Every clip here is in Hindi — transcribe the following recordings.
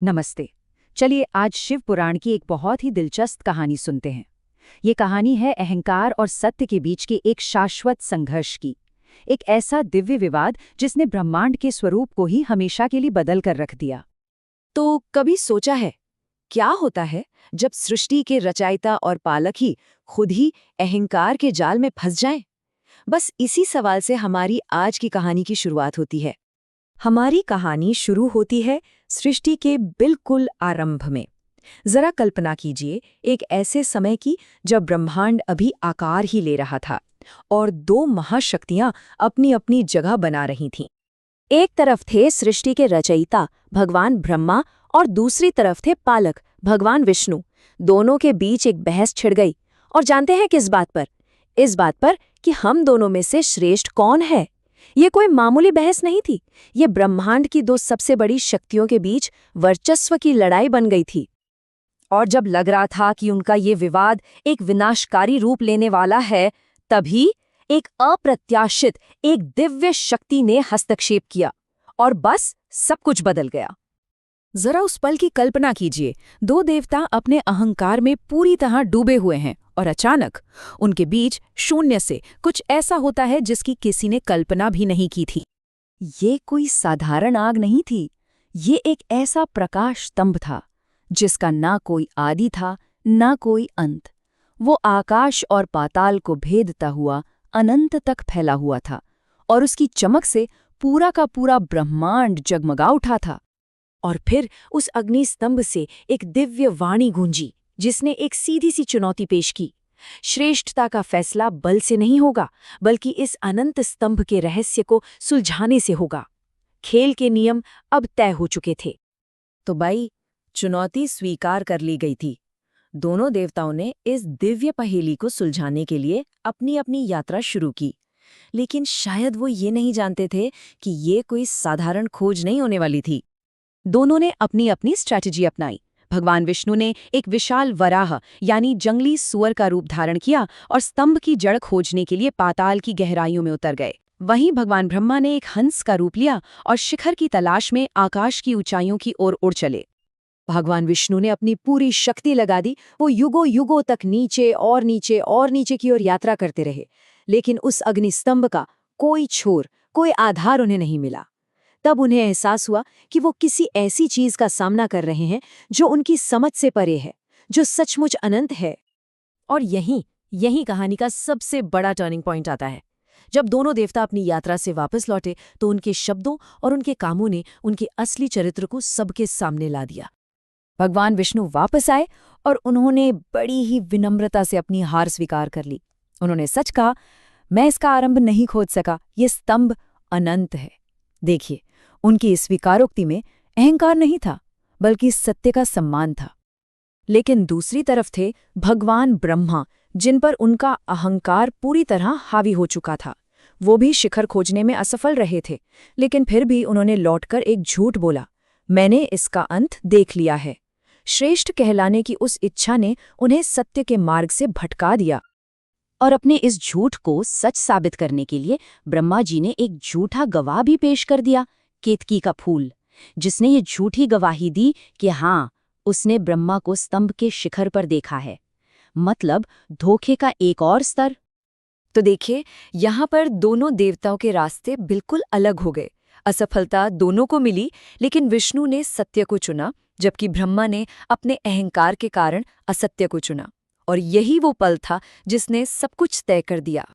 नमस्ते। चलिए आज शिव पुराण की एक बहुत ही दिलचस्प कहानी सुनते हैं। ये कहानी है अहंकार और सत्य के बीच के एक शाश्वत संघर्ष की। एक ऐसा दिव्य विवाद जिसने ब्रह्मांड के स्वरूप को ही हमेशा के लिए बदल कर रख दिया। तो कभी सोचा है क्या होता है जब सृष्टि के रचयिता और पालक ही खुद ही अहंकार के जाल में फंस जाएं? बस इसी सवाल से हमारी आज की कहानी की शुरुआत होती है। हमारी कहानी शुरू होती है सृष्टि के बिल्कुल आरंभ में। जरा कल्पना कीजिए एक ऐसे समय की जब ब्रह्मांड अभी आकार ही ले रहा था और दो महाशक्तियां अपनी अपनी जगह बना रही थीं। एक तरफ थे सृष्टि के रचयिता भगवान ब्रह्मा और दूसरी तरफ थे पालक भगवान विष्णु। दोनों के बीच एक बहस छिड़ गई। और जानते हैं किस बात पर? इस बात पर कि हम दोनों में से श्रेष्ठ कौन है। ये कोई मामूली बहस नहीं थी। ये ब्रह्मांड की दो सबसे बड़ी शक्तियों के बीच वर्चस्व की लड़ाई बन गई थी। और जब लग रहा था कि उनका ये विवाद एक विनाशकारी रूप लेने वाला है, तभी एक अप्रत्याशित एक दिव्य शक्ति ने हस्तक्षेप किया और बस सब कुछ बदल गया। जरा उस पल की कल्पना कीजिए। दो देवता अपने अहंकार में पूरी तरह डूबे हुए हैं और अचानक उनके बीच शून्य से कुछ ऐसा होता है जिसकी किसी ने कल्पना भी नहीं की थी। ये कोई साधारण आग नहीं थी। ये एक ऐसा प्रकाश स्तंभ था जिसका ना कोई आदि था ना कोई अंत। वो आकाश और पाताल को भेदता हुआ अनंत तक फैला हुआ था और उसकी चमक से पूरा का पूरा ब्रह्मांड जगमगा उठा था। और फिर उस अग्नि स्तंभ से एक दिव्य वाणी गूंजी जिसने एक सीधी सी चुनौती पेश की। श्रेष्ठता का फैसला बल से नहीं होगा, बल्कि इस अनंत स्तंभ के रहस्य को सुलझाने से होगा। खेल के नियम अब तय हो चुके थे। तो भाई, चुनौती स्वीकार कर ली गई थी। दोनों देवताओं ने इस दिव्य पहेली को सुलझाने के लिए अपनी अपनी यात्रा शुरू की। लेकिन शायद वो ये नहीं जानते थे कि ये कोई साधारण खोज नहीं होने वाली थी। दोनों ने अपनी अपनी स्ट्रैटेजी अपनाई। भगवान विष्णु ने एक विशाल वराह यानी जंगली सुअर का रूप धारण किया और स्तंभ की जड़ खोजने के लिए पाताल की गहराइयों में उतर गए। वहीं भगवान ब्रह्मा ने एक हंस का रूप लिया और शिखर की तलाश में आकाश की ऊंचाइयों की ओर उड़ चले। भगवान विष्णु ने अपनी पूरी शक्ति लगा दी। वो युगों युगों तक नीचे और नीचे और नीचे की ओर यात्रा करते रहे, लेकिन उस अग्निस्तंभ का कोई छोर, कोई आधार उन्हें नहीं मिला। तब उन्हें एहसास हुआ कि वो किसी ऐसी चीज का सामना कर रहे हैं जो उनकी समझ से परे है, जो सचमुच अनंत है। और यही कहानी का सबसे बड़ा टर्निंग पॉइंट आता है। जब दोनों देवता अपनी यात्रा से वापस लौटे तो उनके शब्दों और उनके कामों ने उनके असली चरित्र को सबके सामने ला दिया। भगवान विष्णु वापस आए और उन्होंने बड़ी ही विनम्रता से अपनी हार स्वीकार कर ली। उन्होंने सच कहा, मैं इसका आरंभ नहीं खोज सका, ये स्तंभ अनंत है। देखिए, उनकी इस स्वीकारोक्ति में अहंकार नहीं था, बल्कि सत्य का सम्मान था। लेकिन दूसरी तरफ थे भगवान ब्रह्मा, जिन पर उनका अहंकार पूरी तरह हावी हो चुका था। वो भी शिखर खोजने में असफल रहे थे, लेकिन फिर भी उन्होंने लौटकर एक झूठ बोला, मैंने इसका अंत देख लिया है। श्रेष्ठ कहलाने की उस इच्छा ने उन्हें सत्य के मार्ग से भटका दिया। और अपने इस झूठ को सच साबित करने के लिए ब्रह्मा जी ने एक झूठा गवाह भी पेश कर दिया, केतकी का फूल, जिसने ये झूठी गवाही दी कि हाँ, उसने ब्रह्मा को स्तंभ के शिखर पर देखा है। मतलब धोखे का एक और स्तर। तो देखिए, यहाँ पर दोनों देवताओं के रास्ते बिल्कुल अलग हो गए। असफलता दोनों को मिली, लेकिन विष्णु ने सत्य को चुना, जबकि ब्रह्मा ने अपने अहंकार के कारण असत्य को चुना। और यही वो पल था जिसने सब कुछ तय कर दिया।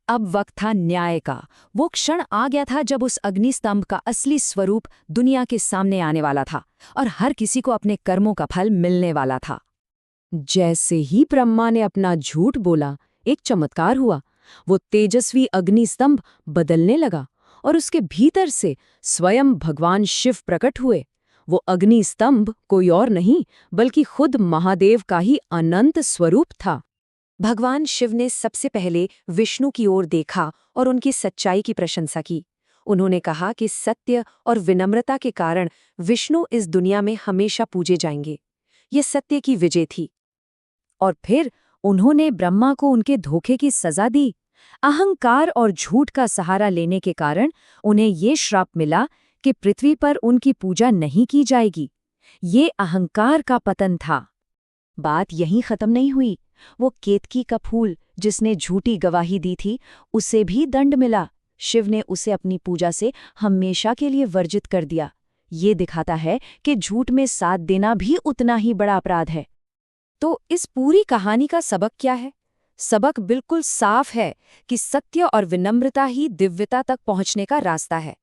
अब वक्त था न्याय का। वो क्षण आ गया था जब उस अग्निस्तंभ का असली स्वरूप दुनिया के सामने आने वाला था और हर किसी को अपने कर्मों का फल मिलने वाला था। जैसे ही ब्रह्मा ने अपना झूठ बोला, एक चमत्कार हुआ। वो तेजस्वी अग्निस्तंभ बदलने लगा और उसके भीतर से स्वयं भगवान शिव प्रकट हुए। वो अग्निस्तंभ कोई और नहीं, बल्कि खुद महादेव का ही अनंत स्वरूप था। भगवान शिव ने सबसे पहले विष्णु की ओर देखा और उनकी सच्चाई की प्रशंसा की। उन्होंने कहा कि सत्य और विनम्रता के कारण विष्णु इस दुनिया में हमेशा पूजे जाएंगे। ये सत्य की विजय थी। और फिर उन्होंने ब्रह्मा को उनके धोखे की सजा दी। अहंकार और झूठ का सहारा लेने के कारण उन्हें ये श्राप मिला कि पृथ्वी पर उनकी पूजा नहीं की जाएगी। ये अहंकार का पतन था। बात यहीं खत्म नहीं हुई। वो केतकी का फूल जिसने झूठी गवाही दी थी, उसे भी दंड मिला। शिव ने उसे अपनी पूजा से हमेशा के लिए वर्जित कर दिया। ये दिखाता है कि झूठ में साथ देना भी उतना ही बड़ा अपराध है। तो इस पूरी कहानी का सबक क्या है? सबक बिल्कुल साफ है कि सत्य और विनम्रता ही दिव्यता तक पहुंचने का रास्ता है।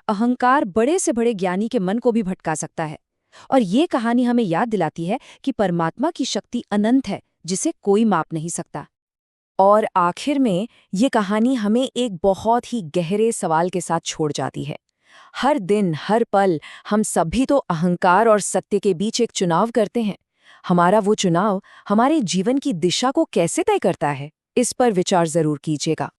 अहंकार बड़े से बड़े ज्ञानी के मन को भी भटका सकता है। और ये कहानी हमें याद दिलाती है कि परमात्मा की शक्ति अनंत है, जिसे कोई माप नहीं सकता। और आखिर में ये कहानी हमें एक बहुत ही गहरे सवाल के साथ छोड़ जाती है। हर दिन, हर पल हम सभी तो अहंकार और सत्य के बीच एक चुनाव करते हैं। हमारा वो चुनाव हमारे जीवन की दिशा को कैसे तय करता है, इस पर विचार जरूर कीजिएगा।